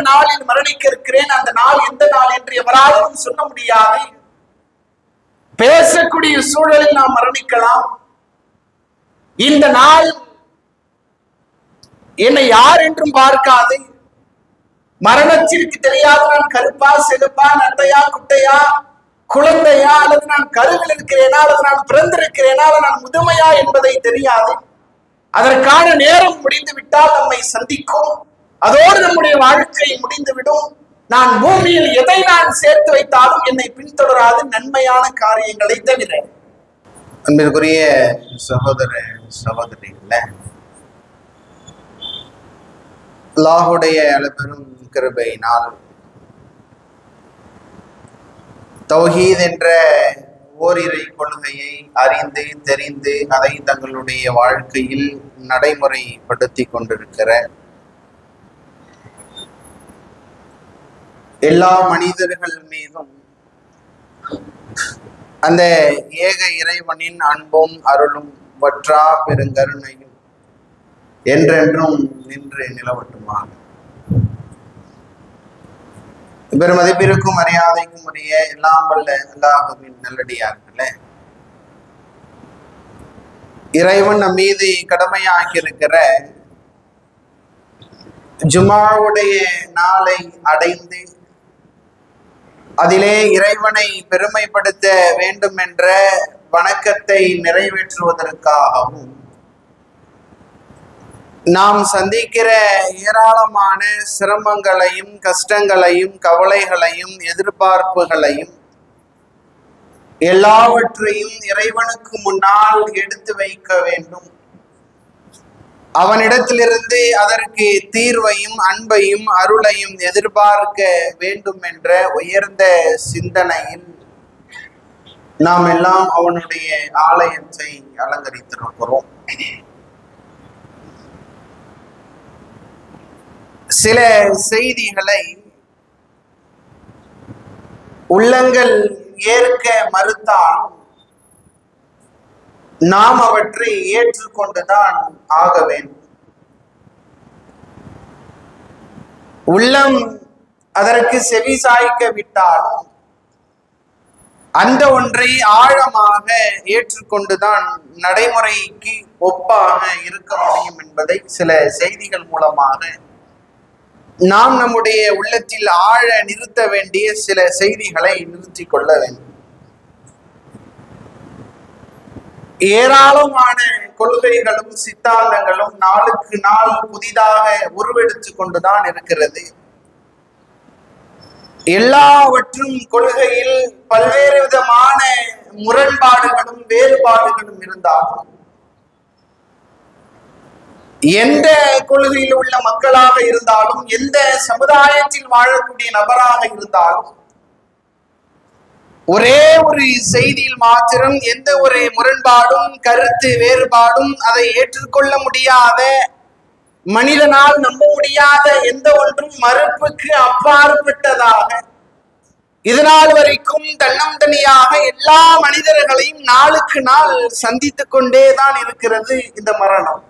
நாளில் மரணிக்க இருக்கிறேன், அந்த நாள் எந்த நாள் என்று எவராலும் சொல்ல முடியாது. பேசக்கூடிய சூழலில் நாம் மரணிக்கலாம். இந்த நாள் என்னை யார் என்றும் பார்க்காது. மரணத்திற்கு தெரியாது நான் கருப்பா செலுப்பா நட்டையா குட்டையா குழந்தையா அல்லது நான் கருவில் இருக்கிறேனா அல்லது நான் பிறந்திருக்கிறேனா அல்லது நான் முதுமையா என்பதை தெரியாது. அதற்கான நேரம் முடிந்து விட்டால் நம்மை சந்திக்கும். அதோடு நம்முடைய வாழ்க்கை முடிந்துவிடும். நான் பூமியில் எதை நான் சேர்த்து வைத்தாலும் என்னை பின்தொடராது, நன்மையான காரியங்களை தவிர. அன்பிற்குரிய சகோதர சகோதரிகள, அல்லாஹுடைய அளப்பெரும் கிருபையினால் தௌஹீத் என்ற ஓரிரை கொள்கையை அறிந்து தெரிந்து அதை தங்களுடைய வாழ்க்கையில் நடைமுறைப்படுத்தி கொண்டிருக்கிற எல்லா மனிதர்கள் மீதும் அந்த ஏக இறைவனின் அன்பும் அருளும் வற்றா பெருங்கருணையும் என்றென்றும் நின்று நிலவட்டுமாக. பெருமதிப்பிற்கும் மரியாதைக்கும் உரிய எல்லாம் வல்ல அல்லாஹ்வின் நல்லடியார்களே, இறைவன் நம் மீது கடமையாகி இருக்கிற ஜுமாவுடைய நாளை அடைந்து அதிலே இறைவனை பெருமைப்படுத்த வேண்டும் என்ற வணக்கத்தை நிறைவேற்றுவதற்காகவும் நாம் சந்திக்கிற ஏராளமான சிரமங்களையும் கஷ்டங்களையும் கவலைகளையும் எதிர்பார்ப்புகளையும் எல்லாவற்றையும் இறைவனுக்கு முன்னால் எடுத்து வைக்க வேண்டும். அவனிடத்திலிருந்து அதற்கு தீர்வையும் அன்பையும் அருளையும் எதிர்பார்க்க வேண்டும் என்ற உயர்ந்த சிந்தனையில் நாம் எல்லாம் அவனுடைய ஆலயத்தை அலங்கரித்திருக்கிறோம். சில செய்திகளை உள்ளங்கள் ஏற்க மறுத்தாலும் நாம் அவற்றை ஏற்றுக்கொண்டுதான் ஆக வேண்டும். உள்ளம் அதற்கு செவி சாய்க்க விட்டாலும் அந்த ஒன்றை ஆழமாக ஏற்றுக்கொண்டுதான் நடைமுறைக்கு ஒப்பாக இருக்க முடியும் என்பதை சில செய்திகள் மூலமாக நாம் நம்முடைய உள்ளத்தில் ஆழ நிறுத்த வேண்டிய சில செய்திகளை நிறுத்தி கொள்ள வேண்டும். ஏராளமான கொள்கைகளும் சித்தாந்தங்களும் நாளுக்கு நாள் புதிதாக உருவெடுத்து கொண்டுதான் இருக்கிறது. எல்லாவற்றும் கொள்கையில் பல்வேறு விதமான முரண்பாடுகளும் வேறுபாடுகளும் இருந்தாலும் எந்த கொள்கையில் உள்ள மக்களாக இருந்தாலும் எந்த சமுதாயத்தில் வாழக்கூடிய நபராக இருந்தாலும் ஒரே ஒரு செய்தியில் மாத்திரம் எந்த ஒரு முரண்பாடும் கருத்து வேறுபாடும் அதை ஏற்றுக்கொள்ள முடியாத, மனிதனால் நம்ப முடியாத எந்த ஒன்றும் மறுப்புக்கு அப்பாற்பட்டதாக இதனால் வரைக்கும் தன்னந்தனியாக எல்லா மனிதர்களையும் நாளுக்கு நாள் சந்தித்துக் கொண்டேதான் இருக்கிறது இந்த மரணம்.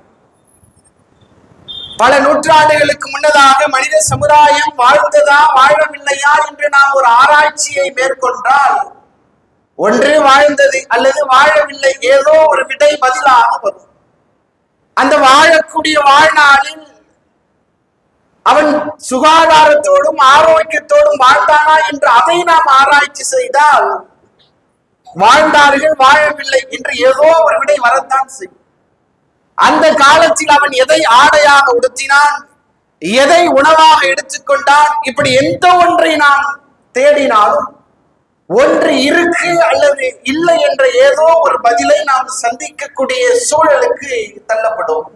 பல நூற்றாண்டுகளுக்கு முன்னதாக மனித சமுதாயம் வாழ்ந்ததா வாழவில்லையா என்று நாம் ஒரு ஆராய்ச்சியை மேற்கொண்டால் ஒன்று வாழ்ந்தது அல்லது வாழவில்லை, ஏதோ ஒரு விடை பதிலாக வரும். அந்த வாழக்கூடிய வாழ்நாளில் அவன் சுகாதாரத்தோடும் ஆரோக்கியத்தோடும் வாழ்ந்தானா என்று அதை நாம் ஆராய்ச்சி செய்தால் வாழ்ந்தார்கள் வாழவில்லை என்று ஏதோ ஒரு விடை வரத்தான் செய்யும். அந்த காலத்தில் அவன் எதை ஆடையாக உடுத்தினான், எதை உணவாக எடுத்துக்கொண்டான், இப்படி எந்த ஒன்றை நாம் தேடினாலும் ஒன்று இருக்கு அல்லது இல்லை என்ற ஏதோ ஒரு பதிலை நாம் சந்திக்கக்கூடிய சூழலுக்கு தள்ளப்படுவோம்.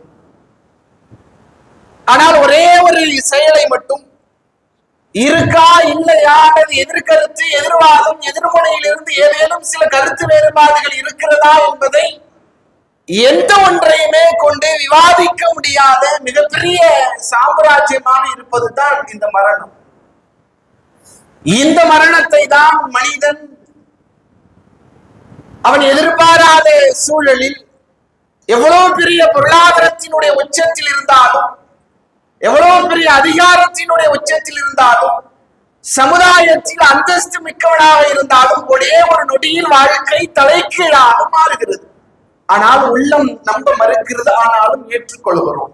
ஆனால் ஒரே ஒரு செயலை மட்டும் இருக்கா இல்லையா அல்லது எதிர்கருத்து எதிர்வாதம் எதிர்முனையிலிருந்து ஏதேனும் சில கருத்து வேறுபாடுகள் இருக்கிறதா என்பதை எந்த ஒன்றையுமே கொண்டு விவாதிக்க முடியாத மிகப்பெரிய சாம்ராஜ்யமாக இருப்பதுதான் இந்த மரணம். இந்த மரணத்தை தான் மனிதன் அவன் எதிர்பாராத சூழலில் எவ்வளவு பெரிய பொருளாதாரத்தினுடைய உச்சத்தில் இருந்தாலும் எவ்வளவு பெரிய அதிகாரத்தினுடைய உச்சத்தில் இருந்தாலும், சமுதாயத்தில் அந்தஸ்து மிக்கவனாக இருந்தாலும், ஒரே ஒரு நொடியில் வாழ்க்கை தலைகீழாக மாறுகிறது. ஆனால் உள்ளம் நம்ப மறுக்கிறது, ஆனாலும் ஏற்றுக்கொள்கிறோம்.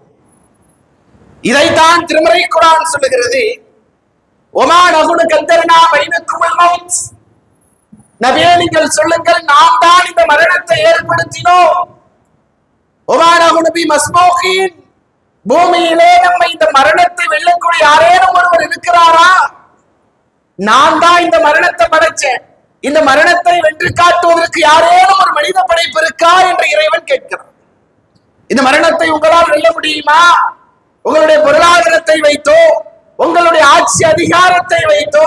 இதைத்தான் திருமறை குர்ஆன் சொல்லுகிறது. ஒமா நகுனு கத்தர்னா பைனக்குமுல் மௌத். நபியே, நீங்கள் சொல்லுங்கள், நாம் தான் இந்த மரணத்தை ஏற்படுத்தினோம். ஒமா நகுனு பி மஸ்மூகின். பூமியிலே நம்ம இந்த மரணத்தை வெல்லக்கூடிய யாரேனும் ஒருவர் இருக்கிறாரா? நான் தான் இந்த மரணத்தை படைச்சேன். இந்த மரணத்தை வென்று காட்டுவதற்கு யாரேனும் ஒரு மனித படைப்பு இருக்கா என்று இறைவன் கேட்கிறான். இந்த மரணத்தை உங்களால் வெல்ல முடியுமா? உங்களுடைய பொருளாதாரத்தை வைத்தோ, உங்களுடைய ஆட்சி அதிகாரத்தை வைத்தோ,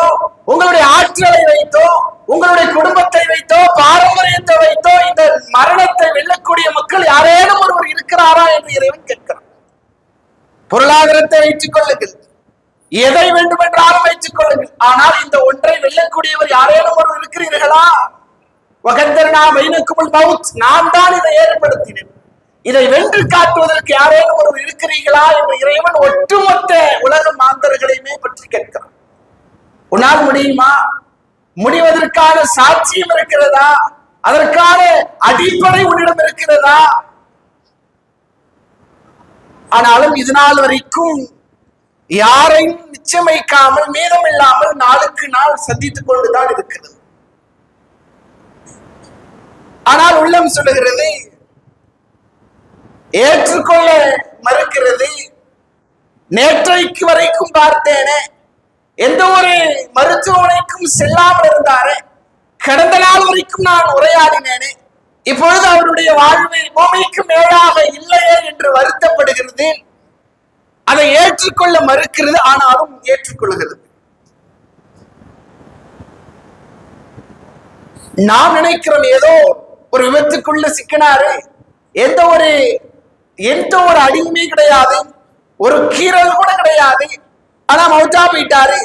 உங்களுடைய ஆற்றலை வைத்தோ, உங்களுடைய குடும்பத்தை வைத்தோ, பாரம்பரியத்தை வைத்தோ இந்த மரணத்தை வெல்லக்கூடிய மக்கள் யாரேனும் ஒருவர் இருக்கிறாரா என்று இறைவன் கேட்கிறான். பொருளாதாரத்தை வைத்துக் கொள்ளுங்கள், எதை வேண்டுமென்றாலும் வைத்துக் கொள்ளுங்கள், ஆனால் இந்த ஒன்றை வெல்லக்கூடியவர் யாரேனும் ஒருவர் இருக்கிறீர்களா? வகந்தர்னா பைனக்குமுல் மௌத். நான் தான் இதை ஏற்படுத்தினேன். இதை வென்று காட்டுவதற்கு யாரேனும் ஒருவர் இருக்கிறீர்களா என்று இறைவன் ஒட்டுமொத்த உலக மாந்தர்களையுமே பற்றி கேட்கிறான். உன்னால் முடியுமா? முடிவதற்கான சாட்சியம் இருக்கிறதா? அதற்கான அடிப்படை உன்னிடம் இருக்கிறதா? ஆனாலும் இது நாள் வரைக்கும் யாரையும் நிச்சயம் வைக்காமல், மீதம் இல்லாமல் நாளுக்கு நாள் சந்தித்துக் கொண்டுதான் இருக்கிறது. ஆனால் உள்ளம் சொல்லுகிறது, ஏற்றுக்கொள்ள மறுக்கிறது. நேற்றைக்கு வரைக்கும் பார்த்தேனே, எந்த ஒரு மருத்துவமனைக்கும் செல்லாமல் இருந்தாரே, கடந்த நாள் வரைக்கும் நான் உரையாடினேனே, இப்பொழுது அவருடைய வாழ்வு பூமிக்கு மேலாக இல்லையே என்று வருத்தப்படுகிறது. அதை ஏற்றுக்கொள்ள மறுக்கிறது, ஆனாலும் ஏற்றுக்கொள்கிறது. நாம் நினைக்கிறோம் ஏதோ ஒரு விபத்துக்குள்ள சிக்கினாரு, எந்த ஒரு அடியுமே கிடையாது, ஒரு கீறல் கூட கிடையாது, ஆனா மௌத்தா போயிட்டாரு,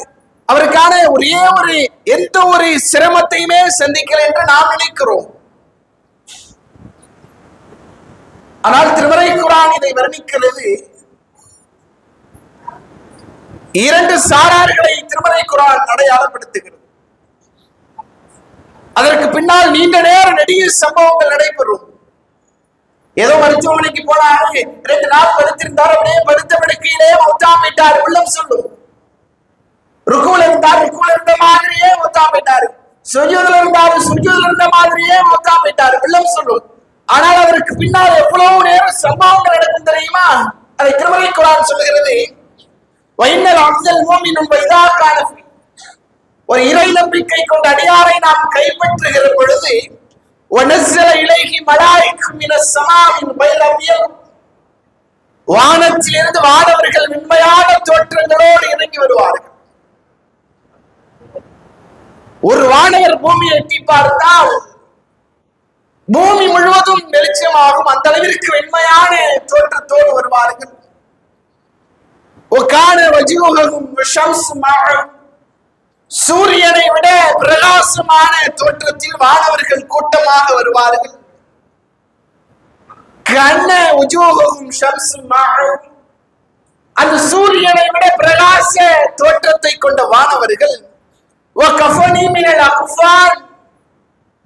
அவருக்கான ஒரே ஒரு எந்த ஒரு சிரமத்தையுமே சந்திக்கல என்று நாம் நினைக்கிறோம். ஆனால் திருமறை குர்ஆன் இதை வர்ணிக்கிறது. இரண்டு சாரார்களை திருமறை குர்ஆன் அடையாளப்படுத்துகிறது. அதற்கு பின்னால் நீண்ட நேர நெடிய சம்பவங்கள் நடைபெறும். ஏதோ மருத்துவமனைக்கு போனாரு, 2 நாள் படுத்திருந்தார், அப்படியே படுத்த படுக்கையிலே மௌத்தா போயிட்டாரு. உள்ளம் சொல்லும். ருக்குல இருந்தார், ருக்குல இருந்த மாதிரியே மௌத்தா போயிட்டாரு. சுஜூதுல இருந்தாரு, சுஜூதுல இருந்த மாதிரியே மௌத்தா போயிட்டாரு. உள்ளம் சொல்லும். ஆனால் அதற்கு பின்னால் எவ்வளவு நேரம் சம்பவங்கள் நடக்கும் தெரியுமா? அதை திருமறை குர்ஆன் சொல்லுகிறது. வைன்னல் அப்தல் மூமினும் வைதா கான ஃபீ. ஒரு இறை நம்பிக்கை கொண்ட அடியாரை நாம் கைப்பற்றுகிற பொழுது, வனஸ்ஸல இலைஹி மலாயிகு மினஸ் ஸமாஇன் பைலமியல். வானத்திலிருந்து வானவர்கள் மென்மையான தோற்றங்களோடு இறங்கி வருவார்கள். ஒரு வானவர் பூமியை எட்டி பார்த்தால் பூமி முழுவதும் வெளிச்சமாகும். அந்த அளவிற்கு வெண்மையான தோற்றத்தோடு வருவார்கள். சூரியனை விட பிரகாசமான தோற்றத்தில் வானவர்கள் கூட்டமாக வருவார்கள். அந்த சூரியனை விட பிரகாச தோற்றத்தை கொண்ட வானவர்கள்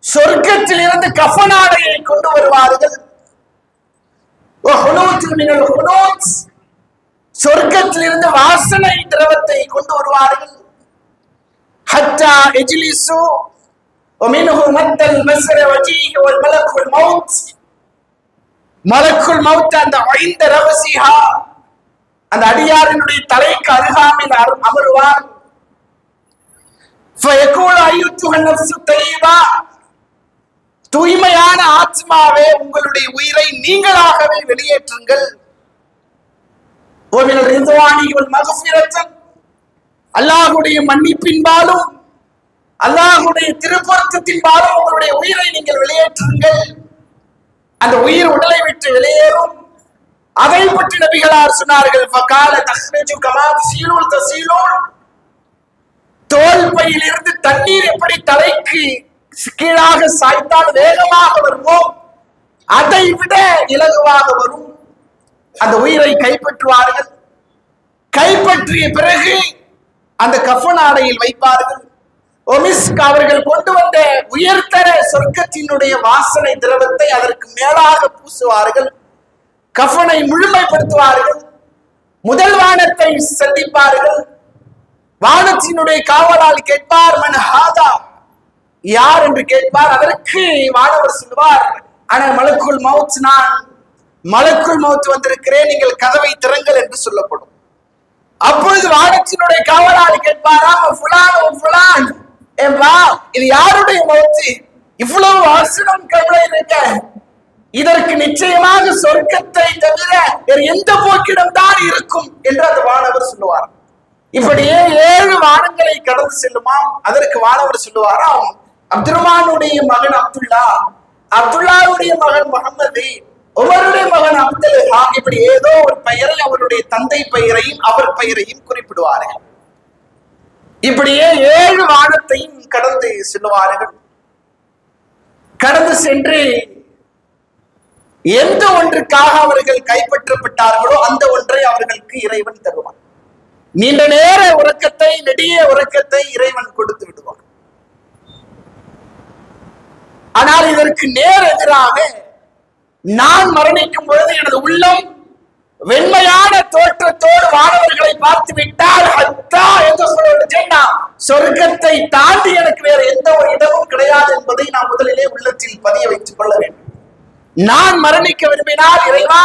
சொர்க்கத்தில் இருந்து கஃனாடையை கொண்டு வருவார்கள். சொர்க்கத்தில் இருந்து வாசனை திரவத்தை கொண்டு வருவார்கள். ஹத்தா இஜ்லிசு வமின்ஹு மத்தல் மஸ்ர வஜீஹி வல் மலக்குல் மௌத். மலக்குல் மௌத் அந்த ஐந்த ரவசிஹா, அந்த அடியாரினுடைய தலைக்கு அருகாமையில் அமருவார். ஃபயகூல் அய்யுத்துஹ நஃப்ஸு தய்யிபா. தூய்மையான ஆத்மாவே, உங்களுடைய உயிரை நீங்களாகவே வெளியேற்றுங்கள். அல்லாஹுடைய மன்னிப்பின்பாலும் அல்லாஹுடைய திருப்பொருத்தத்தின்பாலும் உங்களுடைய உயிரை நீங்கள் வெளியேற்றுங்கள். அந்த உயிர் உடலை விட்டு வெளியேறும். அதை பற்றி நபிகளார் சொன்னார்கள். தோல் பையில் இருந்து தண்ணீர் எப்படி தலைக்கு கீழாக சாய்த்தால் வேகமாக வருமோ, அதை விட இலகுவாக வரும். அந்த உயிரை கைப்பற்றுவார்கள். கைப்பற்றிய பிறகு அந்த கஃபன் ஆடையில் வைப்பார்கள். ஒமிஸ்க் அவர்கள் கொண்டு வந்த உயர்தர சொர்க்கத்தினுடைய வாசனை திரவத்தை அதற்கு மேலாக பூசுவார்கள். கஃபனை முழுமைப்படுத்துவார்கள். முதல் வானத்தை சந்திப்பார்கள். வானத்தினுடைய காவலாளி கேட்பார், மன் ஹாதா, யார் என்று கேட்பார். அதற்கு வானவர் சொல்வார், ஆனா மலக்குல் மவுத், நான் மலக்குல் மவுத் வந்திருக்கிறேன், நீங்கள் கதவை திறங்கள் என்று சொல்லப்படும். அப்பொழுது வானத்தினுடைய காவலாளி கேட்பாராம், ஃபுலான், ஏம்பா இது யாருடைய மவுத்து? இவ்வளவு வாசனம் கவலை இருக்க, இதற்கு நிச்சயமாக சொர்க்கத்தை தவிர வேறு எந்த போக்கிடம் தான் இருக்கும் என்று அந்த வானவர் சொல்லுவார். இப்படியே 7 வானங்களை கடந்து செல்லுமாம். அதற்கு வானவர் சொல்லுவாராம், அப்துல்ரஹ்மானுடைய மகன் அப்துல்லா, அப்துல்லாவுடைய மகன் முகமது, உமருடைய மகன் அப்துல்லா, இப்படி ஏதோ ஒரு பெயரை அவருடைய தந்தை பெயரையும் அவர் பெயரையும் குறிப்பிடுவார்கள். இப்படியே 7 வானத்தையும் கடந்து செல்லுவார்கள். கடந்து சென்று எந்த ஒன்றுக்காக அவர்கள் கைப்பற்றப்பட்டார்களோ அந்த ஒன்றை அவர்களுக்கு இறைவன் தருவார். நீண்ட நேர உறக்கத்தை, நெடிய உறக்கத்தை இறைவன் கொடுத்து விடுவார். ஆனால் இதற்கு நேர் எதிராக நான் மரணிக்கும் பொழுது எனது உள்ளம் வெண்மையான தோற்றத்தோடு வானவர்களை பார்த்து விட்டால் சொர்க்கத்தை தாண்டி எனக்கு வேற எந்த ஒரு இடமும் கிடையாது என்பதை நான் முதலிலே உள்ளத்தில் பதிய வைத்துக் கொள்ள வேண்டும். நான் மரணிக்க விரும்பினால், இறைவா,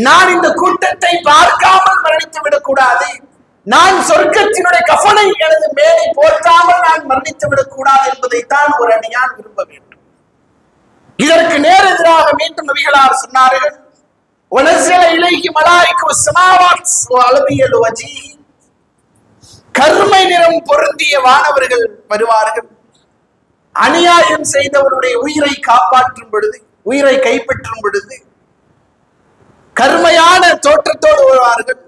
நான் இந்த கூட்டத்தை பார்க்காமல் மரணித்து விடக்கூடாது, நான் சொர்க்கத்தினுடைய கஃபனை எனது மேலே போற்றாமல் நான் மரணித்து விடக்கூடாது என்பதைத்தான் ஒரு அடியான் விரும்ப வேண்டும். இதற்கு நேர் எதிராக மீண்டும் நபிகளார் சொன்னார்கள், கருமை நிறம் பொருந்திய வானவர்கள் வருவார்கள். அநியாயம் செய்தவருடைய உயிரை காப்பாற்றும் பொழுது, உயிரை கைப்பற்றும் பொழுது கருமையான தோற்றத்தோடு வருவார்கள்.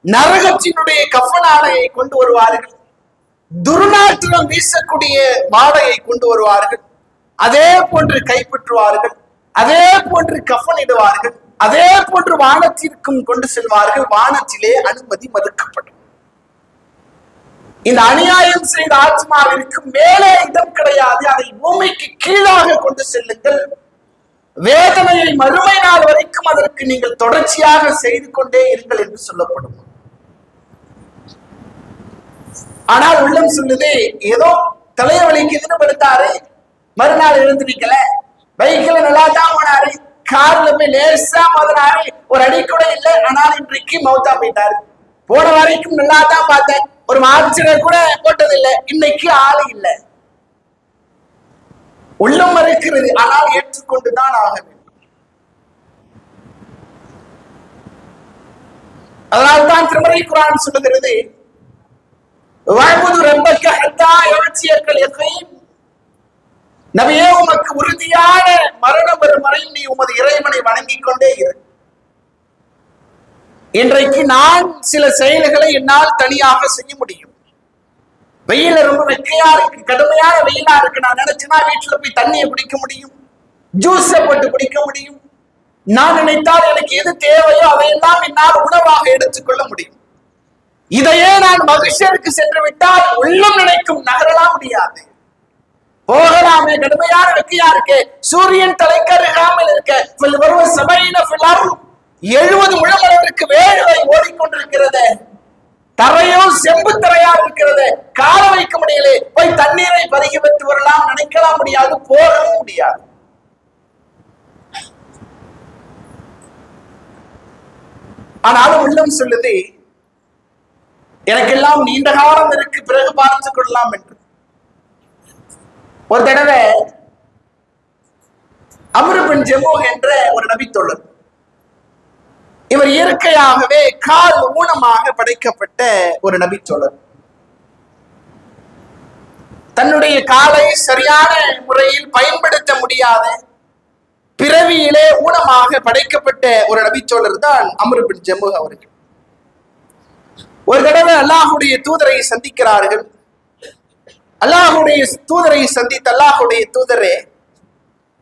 நரகத்தினுடைய கஃபனாடையை கொண்டு வருவார்கள். துர்நாற்றம் வீசக்கூடிய வாடையை கொண்டு வருவார்கள். அதே போன்று கைப்பற்றுவார்கள். அதே போன்று கஃபனிடுவார்கள். அதே போன்று வானத்திற்கும் கொண்டு செல்வார்கள். வானத்திலே அனுமதி மறுக்கப்படும். இந்த அநியாயம் செய்த ஆத்மாவிற்கு மேலே இடம் கிடையாது, அதை பூமிக்கு கீழாக கொண்டு செல்லுங்கள். வேதனையை மறுமை நாள் வரைக்கும் அதற்கு நீங்கள் தொடர்ச்சியாக செய்து கொண்டே இருங்கள் என்று சொல்லப்படும். ஆனால் உள்ளம் சொல்லுது, ஏதோ தலைய வலிக்குதுன்னு படுத்தாரு, மறுநாள் எழுந்து நிக்கல, பைக்ல நல்லா தான் போனாரு, கார்ல போய் லேசா மோதினாரு, ஒரு அடி கூட இல்லை, ஆனால் இன்றைக்கு மௌத்தா போயிட்டாரு. போன வரைக்கும் நல்லா தான் பார்த்தேன், ஒரு மாத்திரை கூட போட்டதில்லை, இன்னைக்கு ஆளு இல்லை. உள்ளம் மறுக்கிறது, ஆனால் ஏற்றுக்கொண்டுதான் ஆக வேண்டும். அதனால்தான் திருமறை குர்ஆன் சொல்லுகிறது, வஅபுது ரப்பக ஹத்தா யஅதியக்கல் யகீன், நபியே, உமக்கு உறுதியான மரணம் வரும் வரை நீ உமது இறைவனை வணங்கிக் கொண்டே இரு. இன்றைக்கு நான் சில செயல்களை என்னால் தனியாக செய்ய முடியும். வெயில ரொம்ப வெக்கையா இருக்கு, கடுமையான வெயிலா இருக்கு, நான் நினைச்சுன்னா வீட்டுல போய் தண்ணியை குடிக்க முடியும், ஜூஸ போட்டு குடிக்க முடியும். நான் நினைத்தால் எனக்கு எது தேவையோ அதையெல்லாம் என்னால் உணவாக எடுத்துக்கொள்ள முடியும். இதையே நான் மகிழ்ச்சியருக்கு சென்று விட்டால் உள்ளம் நினைக்கும் நகரலாம் முடியாது. போகலாமே, கடுமையான வெக்கையா இருக்கு, சூரியன் தலைக்கருகாமல் இருக்க, 70 முழம் அளவிற்கு வேர்வை ஓடிக்கொண்டிருக்கிறது, தரையும் செம்பு தரையா இருக்கிறது, கால வைக்க முடியல, போய் தண்ணீரை பருகி பெற்று வரலாம் நினைக்கலாம் முடியாது, போகவும் முடியாது. ஆனாலும் உள்ளம் சொல்லுது, எனக்கெல்லாம் நீண்ட காலம் இருக்கு, பிறகு பார்த்துக் கொள்ளலாம் என்று. ஒரு தடவை அம்ரு பின் ஜமூஹ் என்ற ஒரு நபித்தோழர், இவர் இயற்கையாகவே கால் ஊனமாக படைக்கப்பட்ட ஒரு நபித்தோழர், தன்னுடைய காலை சரியான முறையில் பயன்படுத்த முடியாத பிறவியிலே ஊனமாக படைக்கப்பட்ட ஒரு நபித்தோழர் தான் அம்ரு பின் ஜமூஹ் அவர்கள். ஒரு தடவை அல்லாஹுடைய தூதரை சந்திக்கிறார்கள். அல்லாஹுடைய தூதரை சந்தித்த அல்லாஹுடைய தூதரே,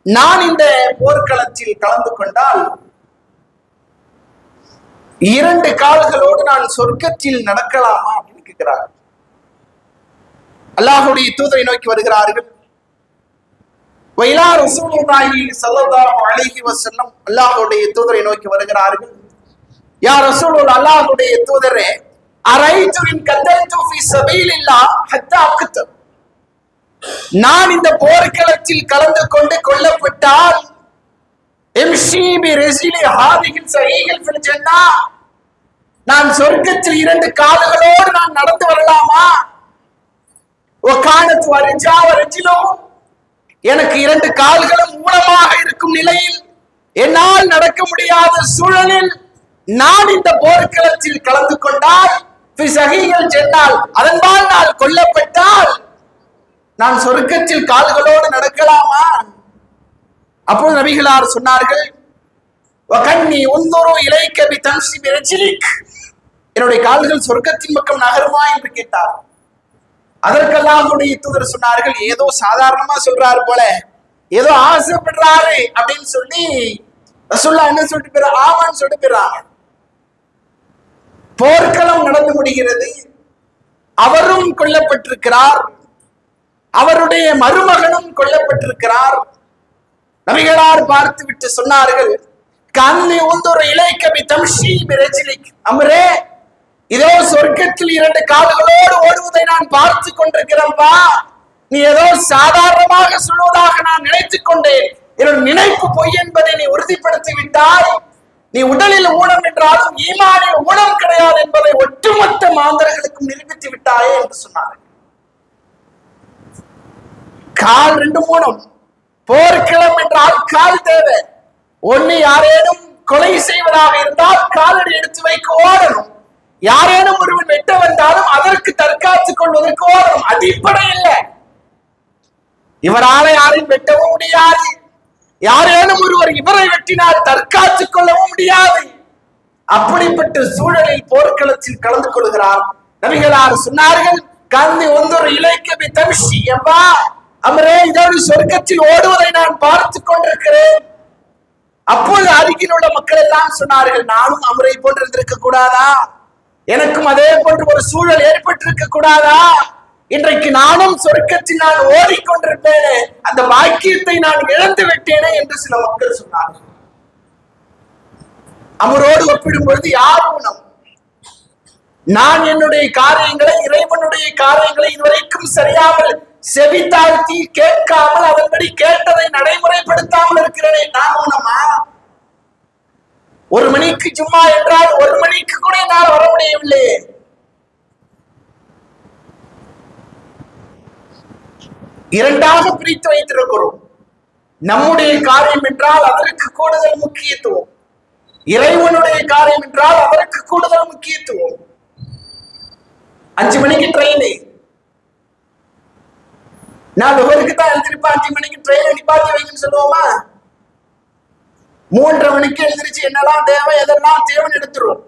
நான் இந்த போர்க்களத்தில் கலந்து கொண்டால் 2 கால்களோடு நான் சொர்க்கத்தில் நடக்கலாமா அப்படின்னு கேட்கிறார். அல்லாஹ்வுடைய தூதரை நோக்கி வருகிறார்கள். வைலா ரசூலுல்லாஹி ஸல்லல்லாஹு அலைஹி வஸல்லம் அல்லாஹ்வுடைய தூதரை நோக்கி வருகிறார்கள். யா ரசூலுல்லாஹ், அல்லாஹ்வுடைய தூதரே, அரைது இன் கத்தல்து ஃபீ ஸபீலில்லாஹ் ஹத்தா அக்த, நான் இந்த போர்க்களத்தில் கலந்து கொண்டு கொல்லப்பட்டால் எம்ஷி பி ரிஜ்லி ஹாதிஹி ஸஹீஹில் ஃபில் ஜன்னah, நான் சொர்க்கத்தில் 2 கால்களோடு நான் நடந்து வரலாமா? வகானத் வர்ஜா வர்ஜிலு, எனக்கு 2 கால்களும் ஊனமாக இருக்கும் நிலையில், என்னால் நடக்க முடியாத சூழலில் நான் இந்த போர்க்களத்தில் கலந்து கொண்டால் ஃபி ஸஹீஹில் ஜன்னah, அதன்பால் நான் கொல்லப்பட்டால் நான் சொர்க்கத்தில் கால்களோடு நடக்கலாமா? அப்போது நபிகளார் சொன்னார்கள், வகன்னி உன்துரு இலைக்க பி தம்ஷி பி ரிஜ்லிக், என்னுடைய கால்கள் சொர்க்கத்தின் பக்கம் நகருமா என்று கேட்டார். அதற்கு அல்லாஹ்வுடைய தூதர் சொன்னார்கள், ஏதோ சாதாரணமா சொல்றாரு போல, ஏதோ ஆசைப்படுறாரு அப்படின்னு சொல்லி ரசூலுல்லாஹ் என்ன சொல்லிட்டு போறாங்க, ஆமான்னு சொல்லிட்டு போறாங்க. போர்க்களம் நடந்து முடிகிறது, அவரும் கொல்லப்பட்டிருக்கிறார், அவருடைய மருமகனும் கொல்லப்பட்டிருக்கிறார். நபிகளார் பார்த்து விட்டு சொன்னார்கள், கன்னி உன்துரு இலைக்க பி தம்ஷி பி ரிஜ்லிக், அம்ரே, இதோ சொர்க்கத்தில் 2 கால்களோடு ஓடுவதை நான் பார்த்து கொண்டிருக்கிறேன்பா, நீ ஏதோ சாதாரணமாக சொல்வதாக நான் நினைத்துக் கொண்டேன். என்னோட நினைப்பு பொய் என்பதை நீ உறுதிப்படுத்தி விட்டாய். நீ உடலில் ஊனம் என்றாலும் ஈமானில் ஊனம் கிடையாது என்பதை ஒட்டுமொத்த மாந்தர்களுக்கும் நிரூபித்து விட்டாயே என்று சொன்னார்கள். கால் 2 ஊனம், போர்க்களம் என்றால் கால் தேவை. ஒன்னு யாரேனும் கொலை செய்வதாக இருந்தால் காலடி எடுத்து வைக்க ஓடணும், யாரேனும் ஒருவன் வெட்ட வந்தாலும் அதற்கு தற்காத்துக் கொள்வதற்கு ஓடணும். அடிப்படை இல்லை, இவரால யாரையும் வெட்டவும் முடியாது, யாரேனும் ஒருவர் இவரை வெட்டினால் தற்காத்துக் கொள்ளவும் முடியாது. அப்படிப்பட்ட சூழலில் போர்க்களத்தில் கலந்து கொள்கிறார். நபிகளார் சொன்னார்கள், கந்தி ஒன்றொரு இலைக்க பி தம்ஷி, எப்பா அமரே, இதோடு சொர்க்கத்தில் ஓடுவதை நான் பார்த்து கொண்டிருக்கிறேன். அப்போது அருகில் உள்ள மக்கள் எல்லாம் சொன்னார்கள், நானும் அமரை போன்று இருந்திருக்க கூடாதா? எனக்கும் அதே போன்று ஒரு சூழல் ஏற்பட்டிருக்க கூடாதா? இன்றைக்கு நானும் சொர்க்கத்தில் நான் ஓடிக்கொண்டிருப்பேனே, அந்த பாக்கியத்தை நான் இழந்து விட்டேனே என்று சில மக்கள் சொன்னார்கள். அமரோடு ஒப்பிடும் பொழுது யார் ஊனம்? நான் என்னுடைய காரியங்களை, இறைவனுடைய காரியங்களை இதுவரைக்கும் சரியாமல் செவித்தாழ்த்தி கேட்காமல் அதன்படி கேட்டதை நடைமுறைப்படுத்தாமல் இருக்கிறேனே, நான் ஊனமா? 1 மணிக்கு ஜும்மா என்றால் 1 மணிக்கு கூட என்னால் வர முடியவில்லை. இரண்டாக பிரித்து வைத்திருக்கிறோம். நம்முடைய காரியம் என்றால் அதற்கு கூடுதல் முக்கியத்துவம், இறைவனுடைய காரியம் என்றால் அதற்கு கூடுதல் முக்கியத்துவம். 5 மணிக்கு ட்ரெயின், நான் ஒவ்வொருக்கு தான் எழுந்திருப்பேன். 5 மணிக்கு ட்ரெயின் நிப்பாட்டி வைக்கணும்னு சொல்லுவோமா? 3:30 மணிக்கு எழுந்திருச்சு என்னெல்லாம் தேவை எதெல்லாம் தேவைன்னு எடுத்துரும்.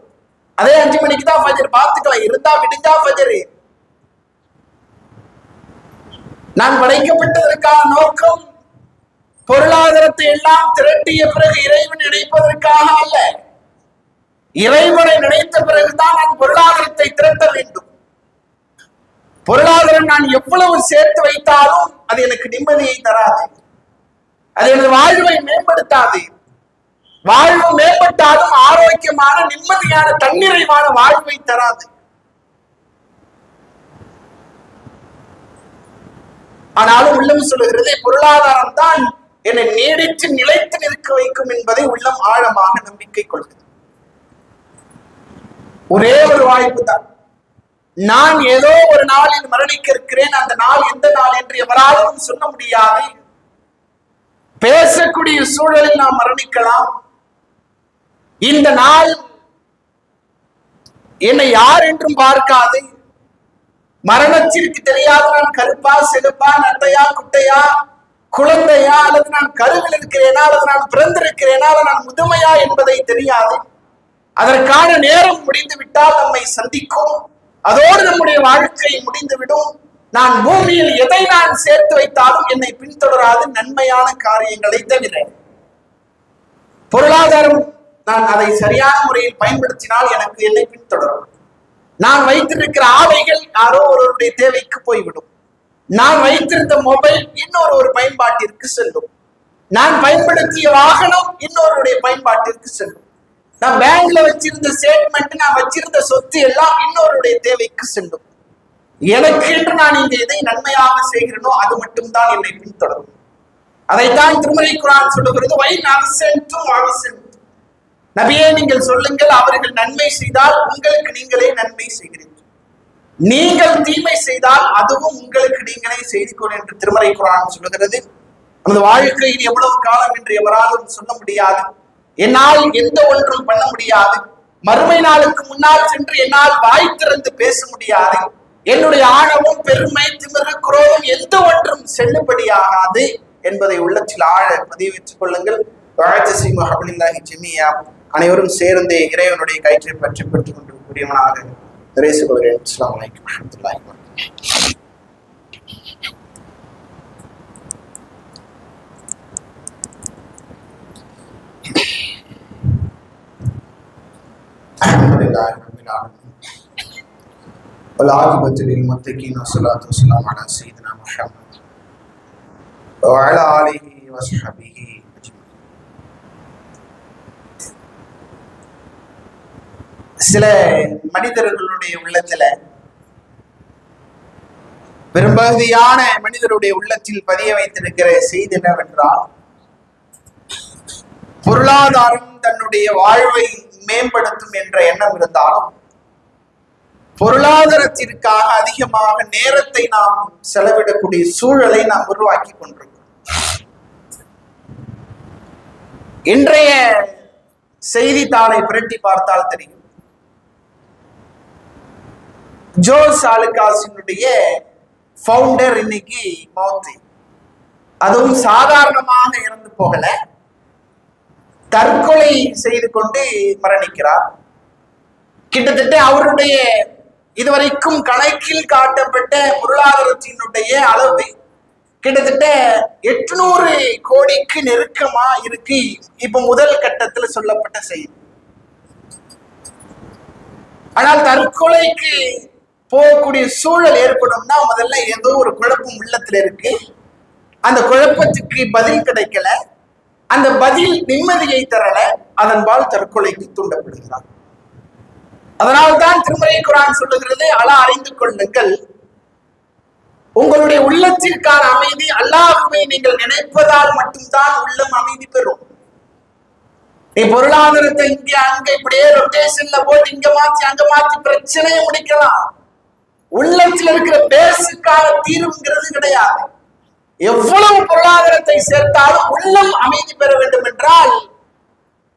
அதே 5 மணிக்கு தான் ஃபஜர். பார்த்துக்கலாம், இருந்தா விடிஞ்சா ஃபஜர். நான் படைக்கப்பட்டதற்கான நோக்கம் பொருளாதாரத்தை எல்லாம் திரட்டிய பிறகு இறைவன் நினைப்பதற்காக அல்ல. இறைவனை நினைத்த பிறகுதான் நான் பொருளாதாரத்தை திரட்ட வேண்டும். பொருளாதாரம் நான் எவ்வளவு சேர்த்து வைத்தாலும் அது எனக்கு நிம்மதியை தராது, அது எனது வாழ்வை மேம்படுத்தாது. வாழ்வு மேம்பட்டாலும் ஆரோக்கியமான நிம்மதியான தன்னிறைவான வாழ்வை தராது. ஆனாலும் உள்ளம் சொல்லுகிறது, பொருளாதாரம் தான் என்னை நீடித்து நிலைத்து நிற்க வைக்கும் என்பதை உள்ளம் ஆழமாக நம்பிக்கை கொள்கிறது. ஒரே ஒரு வாய்ப்பு தான். நான் ஏதோ ஒரு நாளில் மரணிக்க இருக்கிறேன், அந்த நாள் எந்த நாள் என்று எவராலும் சொல்ல முடியாது. பேசக்கூடிய சூழலில் நாம் மரணிக்கலாம். இந்த நாள் என்னை யார் என்றும் பார்க்காது. மரணத்திற்கு தெரியாது நான் கருப்பா செலுப்பா நட்டையா குட்டையா குழந்தையா, அல்லது நான் கருவில் இருக்கிறேனா, அல்லது நான் பிறந்திருக்கிறேனா, அல்லது நான் முதுமையா என்பதை தெரியாது. அதற்கான நேரம் முடிந்து விட்டால் நம்மை சந்திக்கும், அதோடு நம்முடைய வாழ்க்கை முடிந்துவிடும். நான் பூமியில் எதை நான் சேர்த்து வைத்தாலும் என்னை பின்தொடராது நன்மையான காரியங்களை தவிர. பொருளாதாரம் நான் அதை சரியான முறையில் பயன்படுத்தினால் எனக்கு என்னை பின்தொடரும். நான் வைத்திருக்கிற ஆடைகள் யாரோ ஒருவருடைய தேவைக்கு போய்விடும். நான் வைத்திருந்த மொபைல் இன்னொரு பயன்பாட்டிற்கு செல்லும். நான் பயன்படுத்திய வாகனம் இன்னொருடைய பயன்பாட்டிற்கு செல்லும். நான் பேங்க்ல வச்சிருந்த ஸ்டேட்மெண்ட், நான் வச்சிருந்த சொத்து எல்லாம் இன்னொருடைய தேவைக்கு செல்லும். எனக்கு என்று நான் இங்க எதை நன்மையாக செய்கிறேனோ அது மட்டும்தான் என்னை பின்தொடரும். அதைத்தான் திருமறை குர்ஆன் சொல்லுகிறது, வைன் அஹ்சன்தும் அஹ்சன்தும். நபியே நீங்கள் சொல்லுங்கள், அவர்கள் நன்மை செய்தால் உங்களுக்கு நீங்களே நன்மை செய்கிறீர்கள், நீங்கள் தீமை செய்தால் அதுவும் உங்களுக்கு நீங்களே செய்து கொள் என்று திருமறை குர்ஆன் சொல்லுகிறது. நமது வாழ்க்கையில் எவ்வளவு காலம் என்று எவராலும் சொல்ல முடியாது. என்னால் எந்த ஒன்றும் பண்ண முடியாது. மறுமை நாளுக்கு முன்னால் சென்று என்னால் வாய் திறந்து பேச முடியாது. என்னுடைய ஆணவம், பெருமை, திமிரு, குரோதம் எந்த ஒன்றும் செல்லுபடியாகாது என்பதை உள்ளத்தில் ஆழ பதிவேற்றுக் கொள்ளுங்கள். அனைவரும் சேர்ந்து இறைவனுடைய கயிற்றை பற்றி பெற்றுக் கொண்டு கூடியவனாக நிறைவு கொள்கிறேன். அஸ்ஸலாமு அலைக்கும் வரஹ்மத்துல்லாஹி வபரகாத்துஹு. அல்ஹம்துலில்லாஹி ரப்பில் ஆலமீன் வல் ஆகிபத்து லில் முத்தகீன் வஸ்ஸலாத்து வஸ்ஸலாமு அலா சய்யிதினா முஹம்மத் வ அலா ஆலிஹி வஸ்ஹபிஹி அஜ்மஈன். சில மனிதர்களுடைய உள்ளத்துல, பெரும்பகுதியான மனிதருடைய உள்ளத்தில் பதிய வைத்திருக்கிற செய்தி என்னவென்றால், பொருளாதாரம் தன்னுடைய வாழ்வை மேம்படுத்தும் என்ற எண்ணம் இருந்தாலும் பொருளாதாரத்திற்காக அதிகமாக நேரத்தை நாம் செலவிடக்கூடிய சூழலை நாம் உருவாக்கி கொண்டிருக்கிறோம். இன்றைய செய்தித்தாளை புரட்டி பார்த்தால் தெரியும், ஜோஸ் ஆலுகாஸினுடைய ஃபவுண்டர் இன்னைக்கு மௌத்து. அதுவும் சாதாரணமாக இறந்து போகல, தற்கொலை செய்து கொண்டு மரணிக்கிறார். கிட்டத்தட்ட அவருடைய இதுவரைக்கும் கணக்கில் காட்டப்பட்ட பொருளாதாரத்தினுடைய அளவு கிட்டத்தட்ட 800 கோடிக்கு நெருக்கமா இருக்கு. இப்ப முதல் கட்டத்துல சொல்லப்பட்ட செய்தி. ஆனால் தற்கொலைக்கு போகக்கூடிய சூழல் ஏற்படும்னா முதல்ல ஏதோ ஒரு குழப்பம் உள்ளத்துல இருக்கு. அந்த குழப்பத்துக்கு பதில் கிடைக்கல, அந்த பதில் நிம்மதியை தரல, அதன்பால் தற்கொலைக்கு தூண்டப்படுகிறார். அதனால்தான் திருமறை குர்ஆன் சொல்லுகிறது, அலா அறிந்து கொள்ளுங்கள், உங்களுடைய உள்ளத்திற்கான அமைதி அல்லாஹ்வை நீங்கள் நினைப்பதால் மட்டும்தான் உள்ளம் அமைதி பெறும். நீ பொருளாதாரத்தை இங்க அங்க இப்படியே ரொட்டேஷன்ல போட்டு இங்க மாத்தி அங்க மாத்தி பிரச்சனையை முடிக்கலாம். உள்ளத்தில் இருக்கிற பேசுக்கான தீர்வுங்கிறது கிடையாது. எவ்வளவு பொருளாதாரத்தை சேர்த்தாலும் உள்ளம் அமைதி பெற வேண்டும் என்றால்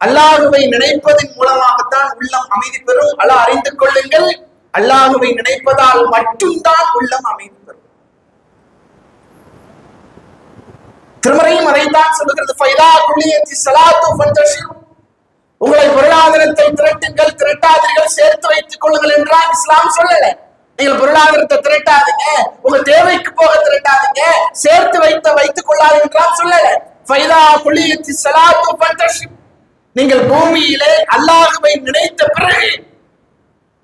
அல்லாஹ்வை நினைப்பதன் மூலமாகத்தான் உள்ளம் அமைதி பெறும். அல்லாஹ் அறிந்து கொள்ளுங்கள், அல்லாஹ்வை நினைப்பதால் மட்டும்தான் உள்ளம் அமைதி பெறும். திருமறையும் அதைத்தான் சொல்லுகிறது, ஃபைதா குலியத்தி ஸலாத்து ஃபன்தஷிரு. உங்களை பொருளாதாரத்தை திரட்டுங்கள், திரட்டாதீர்கள், சேர்த்து வைத்துக் கொள்ளுங்கள் என்றால் இஸ்லாம் சொல்லல. நீங்கள் பொருளாதாரத்தை திரட்டாதீங்க, உங்க தேவைக்கு போக திரட்டாதீங்க, சேர்த்து வைத்துக் கொள்ளாது என்றால் சொல்லல. ஃபைதா குலியத்தி ஸலாத்து ஃபன்தஷிரு. நீங்கள் பூமியிலே அல்லாஹ்வை நினைத்த பிறகு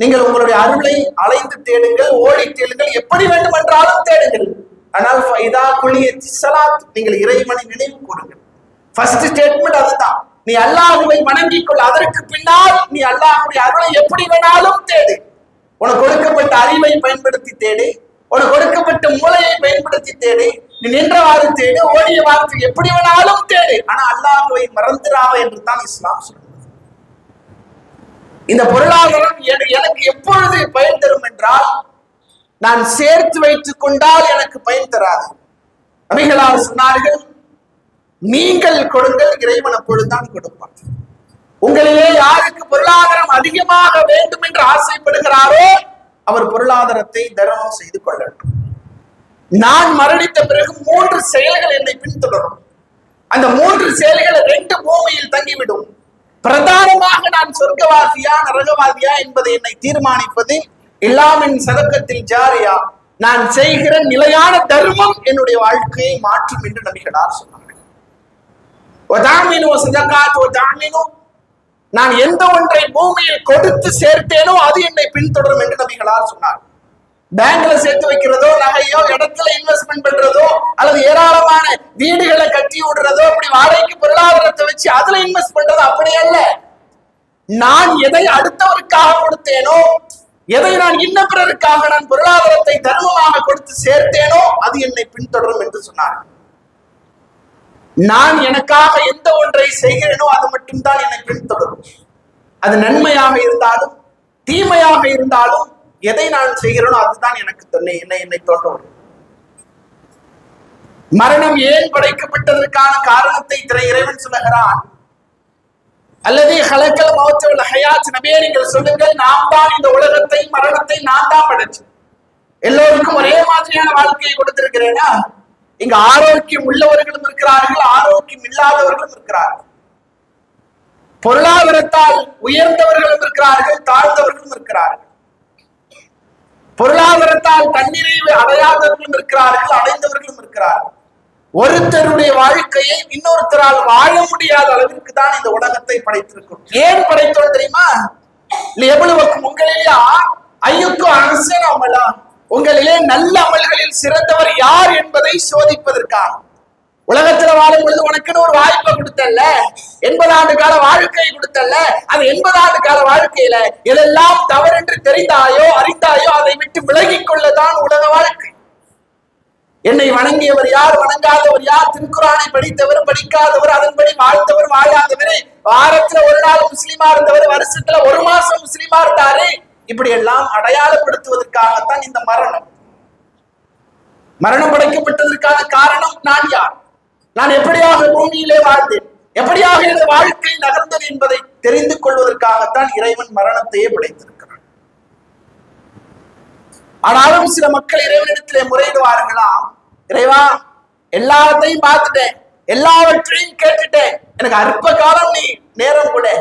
நீங்கள் உங்களுடைய அருளை அலைந்து தேடுங்கள், ஓடி தேடுங்கள், எப்படி வேண்டுமென்றாலும் தேடுங்கள். ஆனால் ஃபைதா குலியத்தி ஸலாத், நீங்கள் இறைவனை நினைவு கூறுங்கள். ஃபர்ஸ்ட் ஸ்டேட்மெண்ட் அதுதான். நீ அல்லாஹ்வை வணங்கிக் கொள், அதற்கு பின்னால் நீ அல்லாஹ்வுடைய அருளை எப்படி வேணாலும் தேடு. உனக்கு கொடுக்கப்பட்ட அறிவை பயன்படுத்தி தேடு, உனக்கு கொடுக்கப்பட்ட மூளையை பயன்படுத்தி தேடு, நீ நின்றவாறு தேடு, ஓடிய வார்த்தை எப்படி வேணாலும் தேடு, ஆனா அல்லாஹ்வை மறந்துடாத என்று தான் இஸ்லாம் சொல்றது. இந்த பொருளாதாரம் எனக்கு எப்பொழுது பயன் தரும் என்றால், நான் சேர்த்து வைத்துக் கொண்டால் எனக்கு பயன் தராது. நபிகளார் சொன்னார்கள், நீங்கள் கொடுங்கள், இறைவன் அப்பொழுதுதான் கொடுப்பான். உங்களிலே யாருக்கு பொருளாதாரம் அதிகமாக வேண்டும் என்று ஆசைப்படுகிறாரோ அவர் பொருளாதாரத்தை தர்மம் செய்து கொள்ளட்டும். நான் மரணித்த பிறகு 3 செயல்கள் என்னை பின்தொடரும். அந்த 3 செயல்கள் 2 பூமியில் தங்கிவிடும். பிரதானமாக நான் சொர்க்கவாசியா நரகவாதியா என்பதை என்னை தீர்மானிப்பது இல்லாமின் சதக்கத்தில் ஜாரியா, நான் செய்கிற நிலையான தர்மம் என்னுடைய வாழ்க்கையை மாற்றும் என்று நபிகளார் சொன்னார்கள். நான் எந்த ஒன்றை பூமியில் கொடுத்து சேர்த்தேனோ அது என்னை பின்தொடரும் என்று நபிகளார் சொன்னார். பேங்க்ல சேர்த்து வைக்கிறதோ, நகையோ, இடத்துல இன்வெஸ்ட்மெண்ட் பண்றதோ, அல்லது ஏராளமான வீடுகளை கட்டி விடுறதோ, அப்படி வாடகைக்கு பொருளாதாரத்தை வச்சு அதுல இன்வெஸ்ட் பண்றதோ அப்படி அல்ல. நான் எதை அடுத்தவருக்காக கொடுத்தேனோ, எதை நான் இன்ன பிறருக்காக நான் பொருளாதாரத்தை தர்மமாக கொடுத்து சேர்த்தேனோ அது என்னை பின்தொடரும் என்று சொன்னார். நான் எனக்காக எந்த ஒன்றை செய்கிறேனோ அது மட்டும்தான் என்னை பின்தொடரும். அது நன்மையாக இருந்தாலும் தீமையாக இருந்தாலும் எதை நான் செய்கிறேனோ அதுதான் எனக்கு என்னை தொடரும். மரணம் ஏன் படைக்கப்பட்டதற்கான காரணத்தை இறைவன் சொல்லுகிறான். அல்லது ஹலக்கல் மௌத் வல் ஹயாத், நபியே நீங்கள் சொல்லுங்கள், நாம் தான் இந்த உலகத்தை மரணத்தை நான் தான் படைச்சேன். எல்லோருக்கும் ஒரே மாதிரியான வாழ்க்கையை கொடுத்திருக்கிறேனா? இங்க ஆரோக்கியம் உள்ளவர்களும் இருக்கிறார்கள், ஆரோக்கியம் இல்லாதவர்களும் இருக்கிறார்கள். பொருளாதாரத்தால் உயர்ந்தவர்களும் இருக்கிறார்கள், தாழ்ந்தவர்களும் இருக்கிறார்கள். பொருளாதாரத்தால் தன்னிறைவு அடையாதவர்களும் இருக்கிறார்கள், அடைந்தவர்களும் இருக்கிறார்கள். ஒருத்தருடைய வாழ்க்கையை இன்னொருத்தரால் வாழ முடியாத அளவிற்கு தான் இந்த உலகத்தை படைத்திருக்கிறோம். ஏன் படைத்தோம் தெரியுமா? எவ்வளவுக்கு உங்களிலே ஐயுக்கும் அரசன் அமலா, உங்களிலே நல்ல அமல்களில் சிறந்தவர் யார் என்பதை சோதிப்பதற்காக. உலகத்துல வாழும் பொழுது உனக்குன்னு ஒரு வாய்ப்பை கொடுத்தல்ல, 80 ஆண்டு கால வாழ்க்கையை கொடுத்தல்ல, அந்த 80 ஆண்டு கால வாழ்க்கையில எதெல்லாம் தவறென்று தெரிந்தாயோ அறிந்தாயோ அதை விட்டு விலகிக் கொள்ளதான் உலக வாழ்க்கை. என்னை வணங்கியவர் யார், வணங்காதவர் யார், திருக்குறானை படித்தவர் படிக்காதவர், அதன்படி வாழ்ந்தவர் வாழாதவர், வாரத்துல ஒரு நாள் முஸ்லிமா இருந்தவர், வருஷத்துல ஒரு மாசம் முஸ்லிமா இருந்தாரு, இப்படி எல்லாம் அடையாளப்படுத்துவதற்காகத்தான் இந்த மரணம் படைக்கப்பட்டதற்கான காரணம் நான் யார், நான் எப்படியாக பூமியிலே வாழ்ந்தேன், எப்படியாக எனது வாழ்க்கை நகர்ந்தது என்பதை தெரிந்து கொள்வதற்காகத்தான் இறைவன் மரணத்தையே படைத்திருக்கிறான். ஆனாலும் சில மக்கள் இறைவனிடத்திலே முறையிடுவார்களாம், இறைவா எல்லாத்தையும் பார்த்துட்டேன், எல்லாவற்றையும் கேட்டுட்டேன், எனக்கு அற்ப காலம் நீ நேரம் கொடு,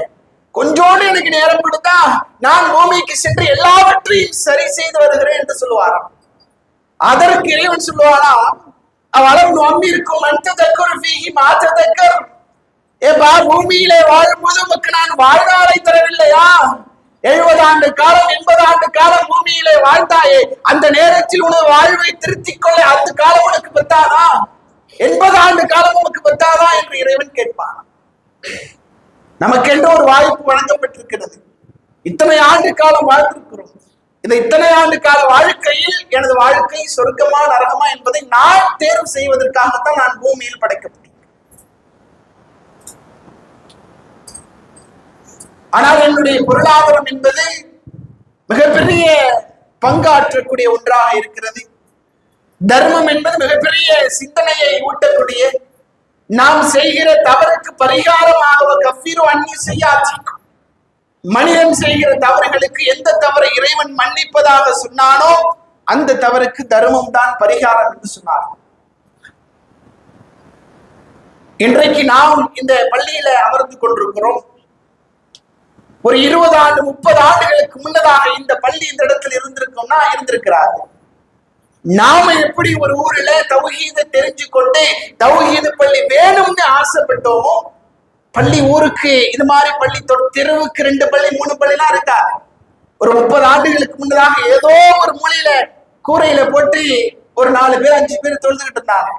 கொஞ்சோடு எனக்கு நேரம் கொடுத்தா நான் பூமிக்கு சென்று எல்லாவற்றையும் சரி செய்து வருகிறேன் என்று சொல்லுவாராம். அதற்கு இறைவன் சொல்லுவாரா, அவளும் நம்பி இருக்கும் ஏப்பா, பூமியிலே வாழும்போது உனக்கு நான் வாழ்நாளை தரவில்லையா? 70 ஆண்டு காலம் 80 ஆண்டு காலம் பூமியிலே வாழ்ந்தாயே, அந்த நேரத்தில் உனது வாழ்வை திருத்திக் கொள்ள அந்த காலம் உனக்கு பத்தாதா? 80 ஆண்டு காலம் உனக்கு பத்தாதா என்று இறைவன் கேட்பான். நமக்கென்று ஒரு வாய்ப்பு வழங்கப்பட்டிருக்கிறது. இத்தனை ஆண்டு காலம் வாழ்ந்திருக்கிறோம். இந்த இத்தனை ஆண்டு கால வாழ்க்கையில் எனது வாழ்க்கை சொர்க்கமா நரகமா என்பதை நான் தேர்வு செய்வதற்காகத்தான் நான் பூமியில் படைக்கப்பட்டேன். ஆனால் என்னுடைய பொருளாதாரம் என்பது மிகப்பெரிய பங்காற்றக்கூடிய ஒன்றாக இருக்கிறது. தர்மம் என்பது மிகப்பெரிய சிந்தனையை ஊட்டக்கூடிய, நாம் செய்கிற தவறுக்கு பரிகாரமாக கஃபீரு அன்னி செய்யாச்சிக்கும், மனிதன் செய்கிற தவறுகளுக்கு எந்த தவறை இறைவன் மன்னிப்பதாக சொன்னானோ அந்த தவறுக்கு தர்மம் தான் பரிகாரம் என்று சொன்னார். இன்றைக்கு நாம் இந்த பள்ளியில அமர்ந்து கொண்டிருக்கிறோம். ஒரு 20 ஆண்டு 30 ஆண்டுகளுக்கு முன்னதாக இந்த பள்ளி இந்த இடத்தில் இருந்திருக்கிறார். நாம எப்படி ஒரு ஊர்ல தௌஹீதை தெரிஞ்சு கொண்டு தௌஹீது பள்ளி வேணும்னு ஆசைப்பட்டோமோ, பள்ளி ஊருக்கு இது மாதிரி பள்ளி தெருவுக்கு 2 பள்ளி 3 பள்ளி எல்லாம் இருக்கா. ஒரு 30 ஆண்டுகளுக்கு முன்னதாக ஏதோ ஒரு மூலையில கூரையில போட்டு ஒரு 4 பேர் 5 பேர் தொழுதுகிட்டு இருந்தாங்க.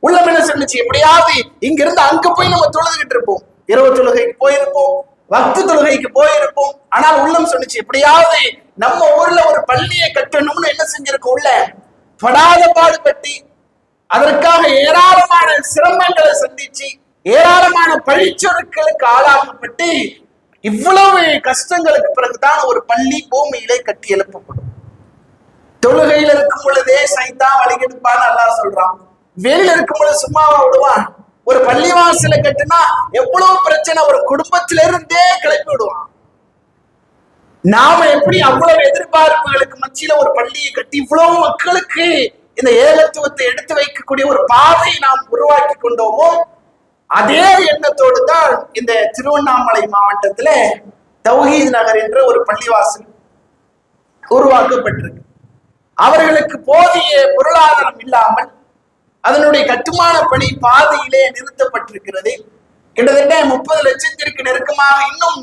உள்ளம் என்ன சொன்னுச்சு, எப்படியாவது இங்க இருந்து அங்க போய் நம்ம தொழுதுகிட்டு இருப்போம், இரவு தொழுகைக்கு போயிருப்போம், வக்து தொழுகைக்கு போயிருப்போம். ஆனால் உள்ளம் சொன்னுச்சு, எப்படியாவது நம்ம ஊர்ல ஒரு பள்ளியை கட்டணும்னு என்ன செஞ்சிருக்கோம், உள்ள படாத பாடுபட்டு அதற்காக ஏராளமான சிரமங்களை சந்திச்சு ஏராளமான பழிச்சொற்களுக்கு ஆளாகப்பட்டு இவ்வளவு கஷ்டங்களுக்கு பிறகுதான் ஒரு பள்ளி பூமியிலே கட்டி எழுப்பப்படும். தொழுகையில இருக்கும் பொழுதே சைத்தான் வழிகெடுப்பான்னு அல்லாஹ் சொல்றான். வெளியில இருக்கும் பொழுது சும்மாவா விடுவான்? ஒரு பள்ளிவாசல கட்டுனா எவ்வளவு பிரச்சனை ஒரு குடும்பத்தில இருந்தே கிளப்பி விடுவான். நாம எப்படி அவ்வளவு எதிர்பார்ப்புகளுக்கு மத்தியில ஒரு பள்ளியை கட்டி இவ்வளவு மக்களுக்கு இந்த ஏகத்துவத்தை எடுத்து வைக்கக்கூடிய ஒரு பாதையை நாம் உருவாக்கி கொண்டோமோ, அதே எண்ணத்தோடு தான் இந்த திருவண்ணாமலை மாவட்டத்துல தௌஹீத் நகர் என்ற ஒரு பள்ளிவாசல் உருவாக்கப்பட்டிருக்கு. அவர்களுக்கு போதிய பொருளாதாரம் இல்லாமல் அதனுடைய கட்டுமான பணி பாதையிலே நிறுத்தப்பட்டிருக்கிறது. கிட்டத்தட்ட 30 லட்சத்திற்கு நெருக்கமாக இன்னும்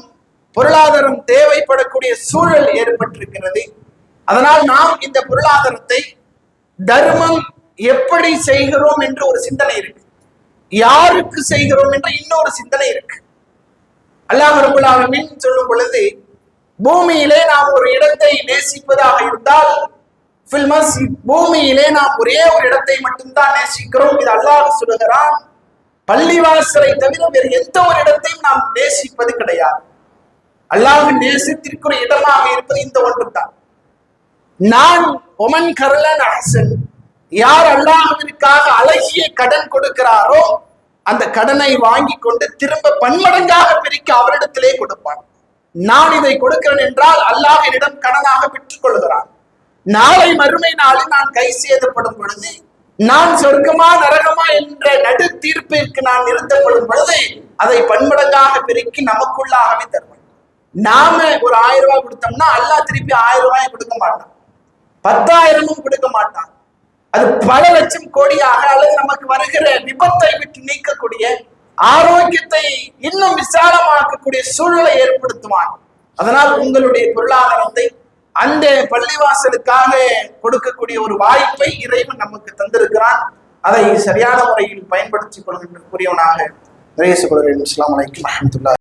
பொருளாதாரம் தேவைப்படக்கூடிய சூழல் ஏற்பட்டிருக்கிறது. அதனால் நாம் இந்த பொருளாதாரத்தை தர்மம் எப்படி செய்கிறோம் என்று ஒரு சிந்தனை இருக்கு, யாருக்கு செய்கிறோம் என்ற இன்னொரு சிந்தனை இருக்கு. அல்லாஹ் ரப்பல் ஆலமீன் சொல்லும் பொழுது, பூமியிலே நாம் ஒரு இடத்தை நேசிப்பதாக இருந்தால் பூமியிலே நாம் ஒரே ஒரு இடத்தை மட்டும்தான் நேசிக்கிறோம். இது அல்லாஹ் சொல்லுகிறான். பள்ளிவாசலை தவிர வேறு எந்த ஒரு இடத்தையும் நாம் நேசிப்பது கிடையாது. அல்லாஹ் நேசத்திற்கு இடமாக இருப்பது இந்த ஒன்று தான். நான் ஒமன் கரலன் அஹ்சன், யார் அல்லாஹ்விற்காக அழகிய கடன் கொடுக்கிறாரோ அந்த கடனை வாங்கி கொண்டு திரும்ப பன்மடங்காக பிரிக்க அவரிடத்திலே கொடுப்பான். நான் இதை கொடுக்கிறேன் என்றால் அல்லாஹ் என்னிடம் கடனாக பெற்றுக் கொள்கிறான். நாளை மறுமை நாளில் நான் கை சேதப்படும் பொழுது, நான் சொர்க்கமா நரகமா என்ற நடு தீர்ப்பிற்கு நான் நிறுத்தப்படும் பொழுது அதை பன்மடங்காக பெருக்கி நமக்குள்ளாகவே தருவான். நாம ஒரு 1000 ரூபாய் கொடுத்தோம்னா அல்லாஹ் திருப்பி 1000 ரூபாய் கொடுக்க மாட்டான், 10,000 கொடுக்க மாட்டான். அது பல லட்சம் கோடியாக அல்லது நமக்கு வருகிற விபத்தை விட்டு நீக்கக்கூடிய ஆரோக்கியத்தை இன்னும் விசாலமாக்கக்கூடிய சூழலை ஏற்படுத்துவான். அதனால் உங்களுடைய பொருளாதாரத்தை அந்த பள்ளிவாசலுக்காக கொடுக்கக்கூடிய ஒரு வாய்ப்பை இறைவன் நமக்கு தந்திருக்கிறான். அதை சரியான முறையில் பயன்படுத்திக் கொள்கின்ற கூறியவனாக நிறைய சொல்கிறேன். அஸ்ஸலாமு அலைக்கும் வரஹ்மத்துல்லாஹி.